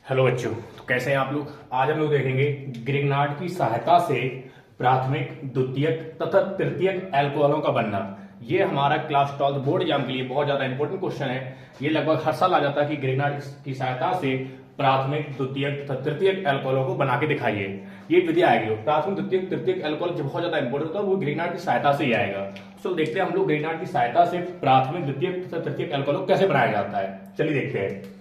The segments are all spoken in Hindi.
हेलो बच्चों, तो कैसे हैं आप लोग। आज हम लोग देखेंगे ग्रिग्नार्ड की सहायता से प्राथमिक, द्वितीयक तथा तृतीयक अल्कोहलों का बनना। ये हमारा क्लास 12 बोर्ड एग्जाम के लिए बहुत ज्यादा इंपॉर्टेंट क्वेश्चन है। ये लगभग हर साल आ जाता है कि ग्रिग्नार्ड की सहायता से प्राथमिक, द्वितीयक तथा तृतीयक अल्कोहलों को बना के दिखाइए। ये विधि आएगी। प्राथमिक, द्वितीयक, तृतीयक अल्कोहल जो बहुत ज्यादा इंपॉर्टेंट होता है वो ग्रिग्नार्ड की सहायता से ही आएगा। तो देखते हैं हम लोग ग्रिग्नार्ड की सहायता से प्राथमिक, द्वितीयक तथा तृतीयक अल्कोहल को कैसे बनाया जाता है। चलिए देखते हैं।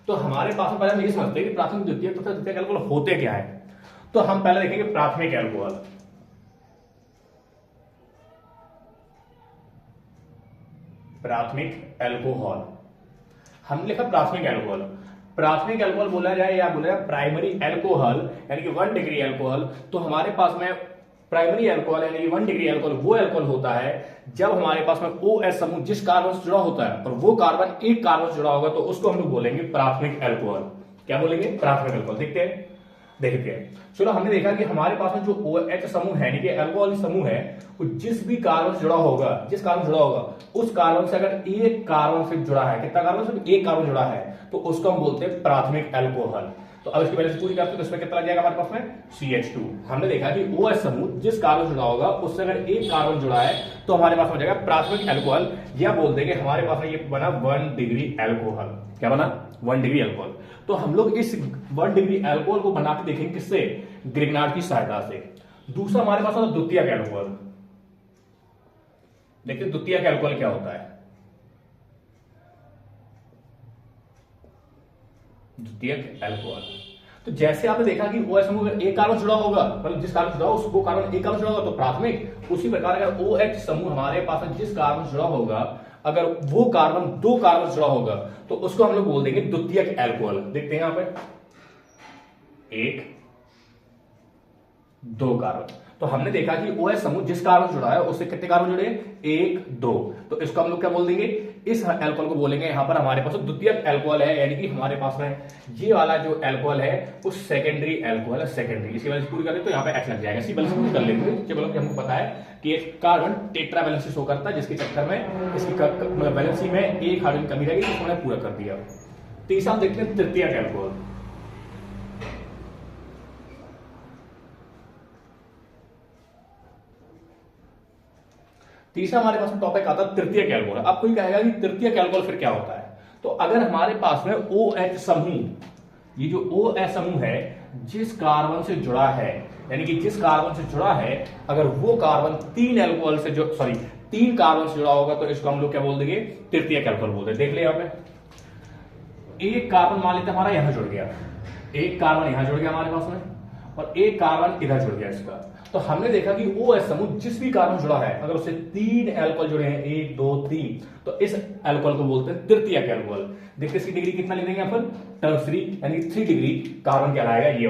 तो हमारे पास में पहले हम ये समझते हैं कि प्राथमिक, द्वितीयक तथा तृतीयक अल्कोहल होते क्या है। तो हम पहले देखेंगे प्राथमिक अल्कोहल। प्राथमिक अल्कोहल हमने लिखा प्राथमिक अल्कोहल। प्राथमिक अल्कोहल बोला जाए या बोला जाए प्राइमरी अल्कोहल यानी कि 1 डिग्री अल्कोहल। तो हमारे पास में प्राइमरी अल्कोहल यानी कि 1 डिग्री अल्कोहल वो अल्कोहल होता है जब हमारे पास में OH समूह जिस कार्बन से जुड़ा होता है और वो कार्बन एक कार्बन से जुड़ा होगा तो उसको हम लोग बोलेंगे प्राथमिक अल्कोहल। क्या बोलेंगे? प्राथमिक अल्कोहल। देखते हैं। चलो, हमने देखा कि हमारे पास में जो OH समूह है यानी कि अल्कोहल समूह है वो जिस भी कार्बन से जुड़ा होगा, उस कार्बन से अगर एक कार्बन से जुड़ा है, कितना कार्बन? सिर्फ एक कार्बन जुड़ा है, तो उसको हम बोलते हैं प्राथमिक अल्कोहल। तो अब इसकी वैलेंसी पूरी करते हैं तो इसमें कितना लग जाएगा हमारे पास में? CH2। हमने देखा कि OH समूह जिस कार्बन जुड़ा होगा उससे अगर एक कार्बन जुड़ा है तो हमारे पास हो जाएगा प्राथमिक अल्कोहल, या बोल देंगे हमारे पास में ये बना 1 डिग्री अल्कोहल। क्या बना? 1 डिग्री अल्कोहल। तो हम लोग इस 1 डिग्री अल्कोहल को बना के देखेंगे किससे? ग्रिग्नार्ड की सहायता से। दूसरा हमारे पास द्वितीयक अल्कोहल। देखिए द्वितीयक अल्कोहल क्या होता है। द्वितीयक अल्कोहल तो जैसे आपने देखा कि OH समूह एक कार्बन जुड़ा होगा, मतलब जिस कार्बन जुड़ा उसको कार्बन एक कार्बन जुड़ा होगा तो प्राथमिक। उसी प्रकार अगर OH समूह हमारे पास जिस कार्बन जुड़ा होगा अगर वो कार्बन 2 कार्बन जुड़ा होगा तो उसको हम लोग बोल देंगे द्वितीयक अल्कोहल। देखते हैं यहां पे 1 2 कार्बन। तो हमने देखा कि OH समूह जिस कार्बन जुड़ा है उससे कितने कार्बन जुड़े? 1 2। तो इसको हम लोग क्या बोल देंगे? इस अल्कोहल को बोलेंगे यहां पर हमारे पास द्वितीयक अल्कोहल है, यानी कि हमारे पास में ये वाला जो अल्कोहल है वो सेकेंडरी अल्कोहल है। सेकेंडरी इसकी वैलेंसी पूरी कर दें तो यहां पे H लग जाएगा। इसी वैलेंसी पूरी कर लेंगे। कि हमको पता है कि एक कार्बन टेट्रा वैलेंसी शो करता है जिसके चक्कर में इसकी वैलेंसी में एक हाइड्रोजन कमी रहेगी, जिसको हमने पूरा कर दिया। तीसरा देखते हैं तृतीयक अल्कोहल। तीसरा हमारे पास टॉपिक आता है तृतीयक अल्कोहल। अब कोई कहेगा कि तृतीयक अल्कोहल फिर क्या होता है। तो अगर हमारे पास में OH समूह, ये जो OH समूह है जिस कार्बन से जुड़ा है, यानी कि जिस कार्बन से जुड़ा है अगर वो कार्बन 3 कार्बन से जुड़ा होगा तो इसको हम लोग क्या बोल देंगे? तृतीयक अल्कोहल बोलते हैं। देख ले यहां पे एक कार्बन मान लेते हमारा यहां जुड़ गया, एक कार्बन यहां जुड़ गया हमारे पास में और एक कार्बन इधर जुड़ गया इसका। तो हमने देखा कि OH समूह जिस भी कार्बन जुड़ा है अगर उससे 3 अल्कोहल जुड़े हैं, 1 2 3, तो इस अल्कोहल को बोलते हैं तृतीयक अल्कोहल। देखते इसकी डिग्री कितना ले देंगे यहां पर? टर्सरी यानी 3 डिग्री कार्बन कहलाएगा ये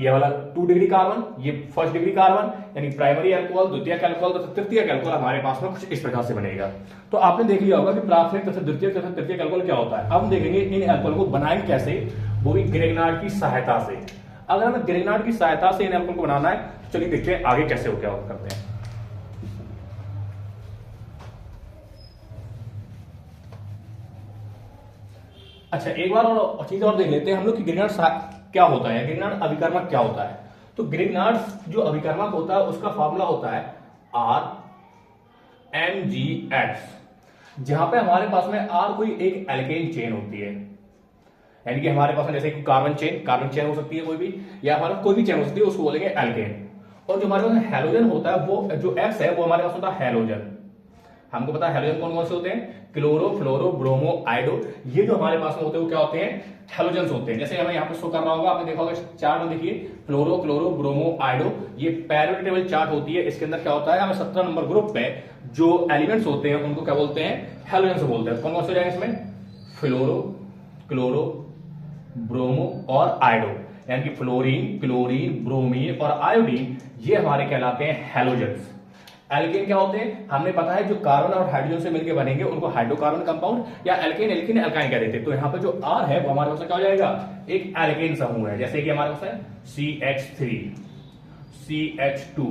वाला 2 डिग्री कार्बन, ये 1st डिग्री कार्बन, यानी प्राइमरी अल्कोहल, द्वितीयक अल्कोहल तथा तृतीयक अल्कोहल हमारे पास में कुछ इस प्रकार से बनेगा। तो आपने देख लिया होगा कि प्राथमिक तथा द्वितीयक तथा तृतीयक अल्कोहल क्या होता है। अब हम देखेंगे इन अल्कोहल को बनाएंगे कैसे, वो भी ग्रिग्नार्ड की सहायता से। अगर हमें ग्रिग्नार्ड की सहायता से इन अल्कोहल को बनाना है तो चलिए देखते हैं आगे कैसे क्या करते हैं। अच्छा, एक बार और चीज और देख लेते हैं हम लोग कि ग्रिग्नार्ड क्या होता है, ग्रिग्नार्ड अभिकर्मक क्या होता है। तो ग्रिग्नार्ड जो अभिकर्मक होता है उसका फॉर्मूला होता है RMgX, जहां पे हमारे पास में R कोई एक एल्केन चेन होती है, यानी कि हमारे पास जैसे कार्बन चेन हो सकती है कोई भी, या हमारे कोई भी चेन हो सकती है, उसको बोलेंगे एल्केन। और जो हमारे पास हैलोजन होता है वो जो X है वो हमारे पास होता है हैलोजन। हमको पता है हैलोजन कौन कौन से होते हैं? क्लोरो, फ्लोरो, ब्रोमो, आइडो। ये जो हमारे पास में होते हैं वो क्या होते हैं? हैलोजेंस होते हैं। जैसे हमें यहाँ पर शो कर रहा होगा, आपने देखा होगा चार्ट में, देखिए फ्लोरो, क्लोरो, ब्रोमो, आइडो, ये पेरियोडिक टेबल चार्ट होती है। इसके अंदर क्या होता है? हमें 17 नंबर ग्रुप पे जो एलिमेंट्स होते हैं उनको क्या बोलते हैं? हैलोजेंस बोलते हैं। कौन कौन से हो जाएंगे इसमें? फ्लोरो, क्लोरो, ब्रोमो और आयोडो, यानी कि फ्लोरीन, क्लोरीन, ब्रोमीन और आयोडीन, ये हमारे कहलाते हैं हैलोजेंस। एल्केन क्या होते हैं? हमें पता है जो कार्बन और हाइड्रोजन से मिलकर बनेंगे उनको हाइड्रोकार्बन कंपाउंड या एल्केन एल्काइन कह देते हैं। तो यहाँ पे जो R है वो हमारे पास क्या हो जाएगा? एक एल्केन समूह है। जैसे कि हमारे पास है CH3, CH2,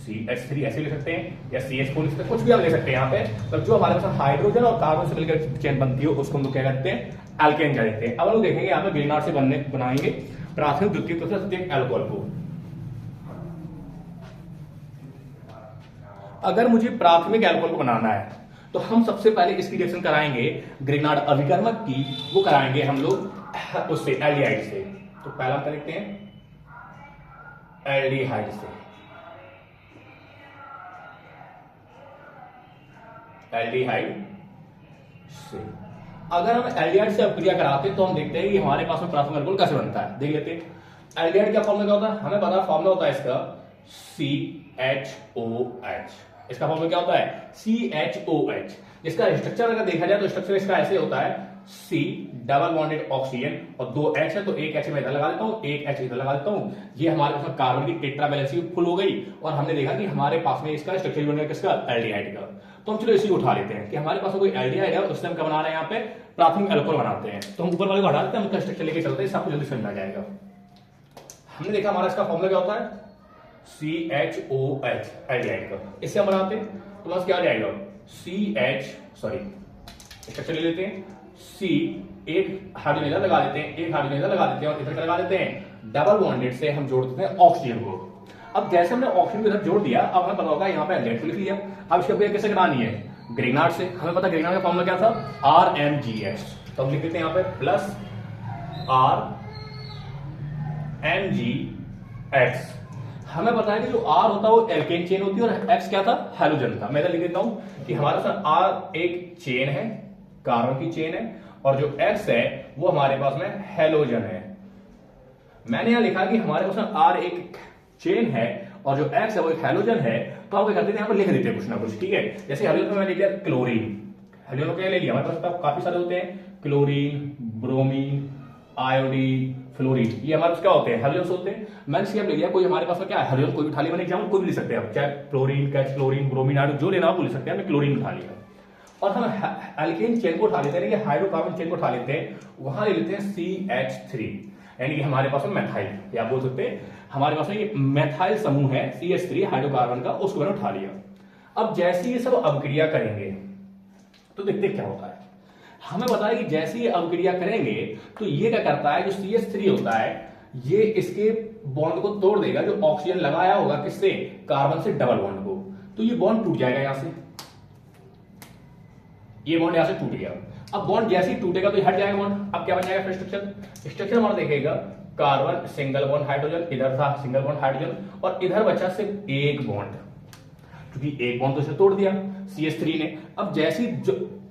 CH3 ऐसे लिख सकते हैं या CH4 लिख सकते हैं, कुछ भी आप ले सकते हैं यहाँ पे। तो जो हमारे पास हाइड्रोजन और कार्बन से मिलकर चेन बनती है उसको हम लोग क्या कहते हैं, एल्केन कहते हैं। अब हम लोग देखेंगे यहाँ पे ग्रीनहाउस से बनाएंगे प्राथमिक, द्वितीयक, तृतीयक एल्कोहल को। अगर मुझे प्राथमिक एल्कोहल को बनाना है तो हम सबसे पहले इसकी रिएक्शन कराएंगे ग्रिग्नार्ड अभिकर्मक की, वो कराएंगे हम लोग उससे एल्डिहाइड से। तो पहला हम लिखते हैं एल्डिहाइड से, एल्डिहाइड से। अगर हम एल्डिहाइड से अभिक्रिया कराते हैं तो हम देखते हैं कि हमारे पास में प्राथमिक एल्कोहल कैसे बनता है, देख लेते हैं। एल्डिहाइड क्या फॉर्मूला क्या होता है, हमें पता फॉर्मूला होता है इसका CHOH। इसका फॉर्मूला क्या होता है, CHOH। इसका स्ट्रक्चर अगर देखा जाए तो स्ट्रक्चर इसका ऐसे होता है, C डबल बॉन्डेड ऑक्सीजन और 2 H है, तो एक H मैं इधर लगा देता हूं, एक H इधर लगा देता हूं। ये हमारे पास कार्बन की टेट्रा वैलेंसी फुल हो गई और हमने देखा कि हमारे पास में इसका स्ट्रक्चर बन गया किसका, एल्डिहाइड का। तो हम चलो इसी को उठा लेते हैं कि हमारे पास कोई एल्डिहाइड है, उससे हम क्या बना रहे हैं, यहाँ पे प्राथमिक एल्कोहल बनाते हैं। तो हम ऊपर वाले को हटा देते हैं, उसका स्ट्रक्चर लेके चलते हैं, आपको जल्दी समझ आ जाएगा। हमने देखा हमारा इसका फॉर्मूला क्या होता है, CHOH एल्डिहाइड का। इससे हम बनाते हैं तो बस क्या आ जाएगा, स्ट्रक्चर ले लेते हैं, C एक हाइड्रोजन इधर लगा देते हैं, एक हाइड्रोजन इधर लगा देते हैं और इधर लगा देते हैं, डबल बॉन्डेड से हम जोड़ देते हैं ऑक्सीजन को। अब जैसे हमने ऑक्सीजन को इधर जोड़ दिया, अब हमें पता होगा यहाँ पे एल्डिहाइड लिख लिया। अब इसकी अभिक्रिया कैसे करानी है, ग्रिग्नार्ड से। हमें पता ग्रिग्नार्ड का फॉर्मूला क्या था, RMGH। तो हम लिख देते हैं यहाँ पे प्लस RMGX। हमें पता है कि जो R होता है वो एल्केन चेन होती है और X क्या था, हैलोजन था। मैं इधर लिख देता हूं कि हमारे पास R एक चेन है, कार्बन की चेन है, और जो X है वो हमारे पास में हैलोजन है। मैंने यहां लिखा कि हमारे पास R एक चेन है और जो X है वो एक हैलोजन है। तो हम क्या करते थे, यहाँ पर लिख देते हैं कुछ ना कुछ, ठीक है। जैसे हैलोजन में मैंने लिया क्लोरीन, हैलोजन को ले लिया, हमारे पास काफी सारे होते हैं, क्लोरीन, ब्रोमीन, आयोडीन, फ्लोरीन, ये हमारे पास क्या होते हैं, हैलोजेंस होते हैं। मैंने इसलिए ले लिया, कोई हमारे पास में क्या है, हैलोजन कोई भी उठा लिया, मैंने एग्जाम्पल कोई भी ले सकते हैं, चाहे fluorine, catch chlorine, bromine, iodine, जो लेना आप ले सकते हैं। हमने क्लोरीन उठा लिया और हम एल्केन चेन को उठा लेते हैं, हाइड्रोकार्बन चेन को उठा लेते हैं, वहां ले लेते हैं CH3, यानी कि हमारे पास में मैथाइल, या बोल सकते हैं हमारे पास में ये मैथाइल समूह है CH3 हाइड्रोकार्बन का, उसको मैंने उठा लिया। अब जैसे ये सब अभिक्रिया करेंगे तो देखते क्या होता है। हमें पता है कि जैसे ये अभिक्रिया करेंगे तो ये क्या करता है, जो CH3 होता है ये इसके बॉन्ड को तोड़ देगा, जो ऑक्सीजन लगाया होगा किससे, कार्बन से डबल बॉन्ड को, तो ये बॉन्ड टूट जाएगा यहां से, ये बॉन्ड यहां से टूट गया। अब बॉन्ड जैसे ही टूटेगा तो ये हट जाएगा बॉन्ड। अब क्या बन जाएगा फिर स्ट्रक्चर हमारा देखेगा, कार्बन सिंगल बॉन्ड हाइड्रोजन, इधर था सिंगल बॉन्ड हाइड्रोजन और इधर बचा सिर्फ एक बॉन्ड, क्योंकि एक बॉन्ड तो इसे तोड़ दिया CH3 ने। अब जैसे ही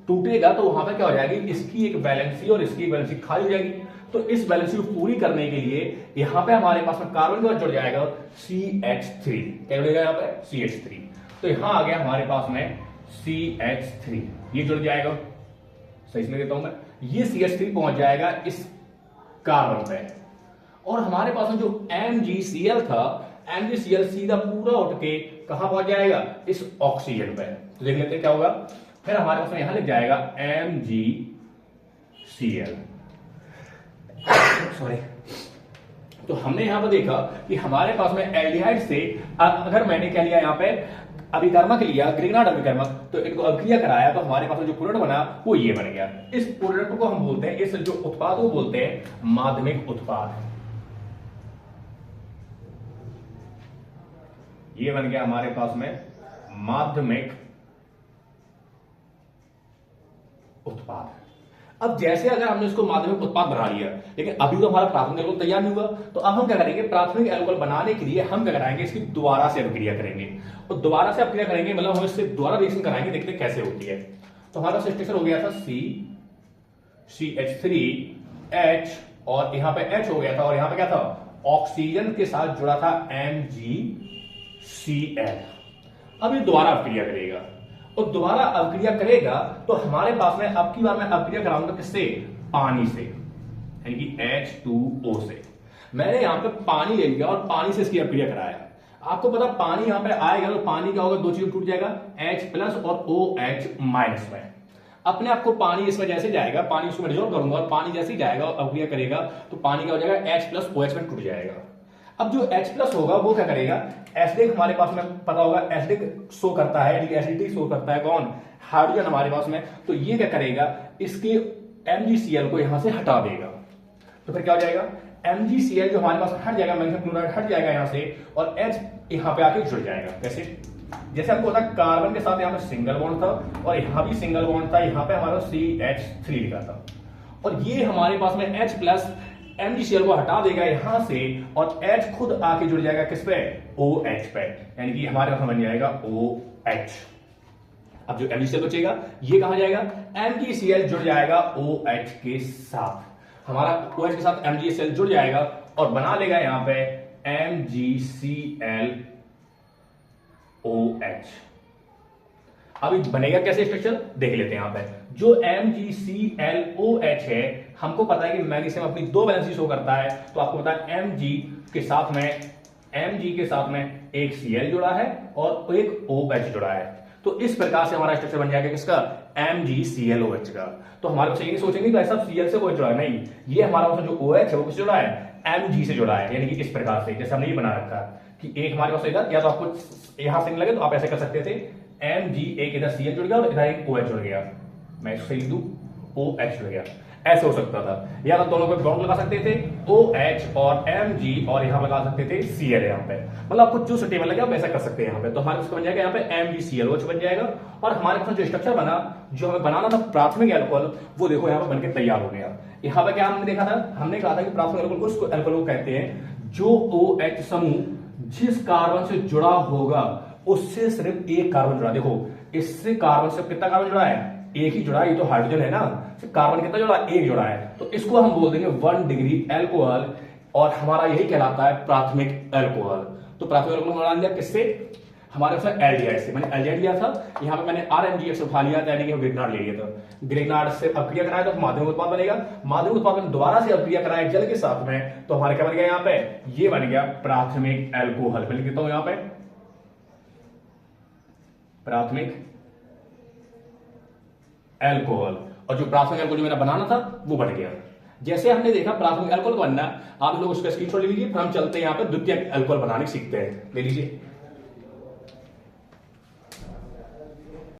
टूटेगा तो वहां पर क्या हो जाएगी, इसकी एक वैलेंसी और इसकी वैलेंसी खाली हो जाएगी। तो इस बैलेंस को पूरी करने के लिए यहां पे हमारे पास में कार्बन का जुड़ जाएगा CH3, क्या जुड़ेगा यहाँ पे CH3। तो यहां आ गया हमारे पास में CH3, ये जुड़ जाएगा, सही से देता हूं मैं, ये CH3 पहुंच जाएगा इस कार्बन पे और हमारे पास में जो MgCl था, MgCl सीधा पूरा उठ के कहां पहुंच जाएगा, इस ऑक्सीजन पे। तो देख लेते हैं क्या होगा, फिर हमारे पास में यहां लिख जाएगा MgCl, सॉरी। तो हमने यहां पर देखा कि हमारे पास में एल्डिहाइड से अगर मैंने क्या लिया, यहां पे अभिकर्मक लिया, ग्रिग्नार्ड अभिकर्मक, तो इनको अभिक्रिया कराया तो हमारे पास में जो प्रोडक्ट बना वो ये बन गया। इस प्रोडक्ट को हम बोलते हैं, इस जो उत्पाद को बोलते हैं माध्यमिक उत्पाद। ये बन गया हमारे पास में माध्यमिक उत्पाद। अब जैसे अगर हमने इसको माध्यमिक उत्पाद बना लिया, लेकिन अभी तो हमारा प्राथमिक एल्कोहल तैयार नहीं हुआ, तो अब हम क्या करेंगे, प्राथमिक एल्कोहल बनाने के लिए हम क्या कराएंगे, इसकी दोबारा से अभिक्रिया करेंगे। और दोबारा से अभिक्रिया करेंगे मतलब हम इससे दोबारा रिएक्शन कराएंगे, देखते कैसे होती है। तो हमारा स्ट्रक्चर हो गया था CH3H और यहां पे H हो गया था और यहां पे क्या था, ऑक्सीजन के साथ जुड़ा था MgCl। अब ये दोबारा अभिक्रिया करेगा और दोबारा अभिक्रिया करेगा तो हमारे पास में अब की बार मैं अभिक्रिया कराऊंगा किससे, पानी से, यानी कि H2O से। मैंने यहां पे पानी ले लिया और पानी से इसकी अभिक्रिया कराया। आपको पता पानी यहां पे आएगा तो पानी क्या होगा, दो चीज टूट जाएगा, H+ और OH- में। अपने आप को पानी इसमें जैसे जाएगा, पानी उसको मैं डिसॉल्व करूंगा और पानी जैसे ही जाएगा और अभिक्रिया करेगा तो पानी क्या हो जाएगा, H+ OH में टूट जाएगा। अब जो H प्लस होगा वो क्या करेगा, एसिडिक हमारे पास में पता होगा, एसिडिक शो करता है, एसिडिक शो करता है कौन, हाइड्रोजन हमारे पास में। तो ये क्या करेगा, इसके MgCl को यहां से हटा देगा। तो फिर क्या हो जाएगा, MgCl जो हमारे पास हट जाएगा, मैग्नीशियम क्लोराइड हट जाएगा यहां से, और H यहां पे आके जुड़ जाएगा। कैसे, जैसे हमको पता कार्बन के साथ यहां पे सिंगल बॉन्ड था और यहां भी सिंगल बॉन्ड था, यहां पे हमारा CH3 लिखा था, और ये हमारे पास में H प्लस MgCl को हटा देगा यहां से, और H खुद आके जुड़ जाएगा किस पे, OH पे, यानी कि हमारे पास बन जाएगा OH। अब जो MgCl बचेगा ये कहां जाएगा, MgCl जुड़ जाएगा OH के साथ, हमारा OH के साथ MgCl जुड़ जाएगा और बना लेगा यहां पे MgCl OH। अभी बनेगा कैसे स्ट्रक्चर देख लेते हैं। यहां पे जो MgCl OH है, हमको पता है कि मैग्नीशियम अपनी दो वैलेंसी शो करता है, तो आपको पता है Mg के साथ में एक Cl जुड़ा है और एक OH जुड़ा है। तो इस प्रकार से हमारा स्ट्रक्चर बन जाएगा किसका, MgClOH का। तो हमारे पास ये नहीं सोचेंगे भाई साहब Cl से OH जुड़ा है, नहीं, ये हमारा पास जो OH है वो किससे जुड़ा है, Mg से जुड़ा है। यानी कि इस प्रकार से जैसे हमने ये बना रखा है कि एक हमारे पास इधर, या तो आपको यहां से नहीं लगे तो आप ऐसे कर सकते थे, Mg एक इधर Cl जुड़ गया और इधर एक OH जुड़ गया, मैं इससे लिख दूं OH जुड़ गया, ऐसे हो सकता था। या तो दोनों पे बॉन्ड लगा सकते थे OH और Mg, और यहां लगा सकते थे Cl यहां पे, मतलब आपको जो सुटेबल लगे आप ऐसा कर सकते हैं यहां पे। तो हमारे पास बन जाएगा यहां पे MgClOH बन जाएगा, और हमारे पास जो स्ट्रक्चर बना, जो हमें बनाना था प्राथमिक अल्कोहल, वो देखो यहां पे बनके तैयार हो गया। यहां पे क्या हमने देखा था, हमने कहा था कि प्राथमिक अल्कोहल को उसको अल्कोहल कहते हैं जो OH समूह जिस कार्बन से जुड़ा होगा उससे सिर्फ एक कार्बन जुड़ा। देखो इससे कार्बन से कितना कार्बन जुड़ा है, एक ही जुड़ा है, ये तो हाइड्रोजन है ना, कार्बन कितना जुड़ा है, एक जुड़ा है, तो इसको हम बोल देंगे 1 डिग्री अल्कोहल, और हमारा यही कहलाता है प्राथमिक अल्कोहल। तो प्राथमिक अल्कोहल बना दिया किससे, हमारे पास एल्डिहाइड से। मैंने एल्डिहाइड लिया था, यहाँ पे मैंने RMgX उठा लिया था, यानी कि ग्रेगनार्ड ले लिया था। ग्रेगनार्ड से अभिक्रिया कराया तो माध्यमिक उत्पाद बनेगा, माध्यमिक उत्पाद में दोबारा से अभिक्रिया कराया जल के साथ में, तो हमारे क्या बन गया यहाँ पे, ये बन गया प्राथमिक अल्कोहल। मैं लिख देता हूं यहाँ पे प्राथमिक अल्कोहल, और जो प्राथमिक अल्कोहल जो मेरा बनाना था वो बन गया। जैसे हमने देखा प्राथमिक अल्कोहल बनना, आप लोग उसका स्क्रीनशॉट ले लीजिए, फिर हम चलते हैं यहाँ पे द्वितीयक अल्कोहल बनाने सीखते हैं। ले लीजिए।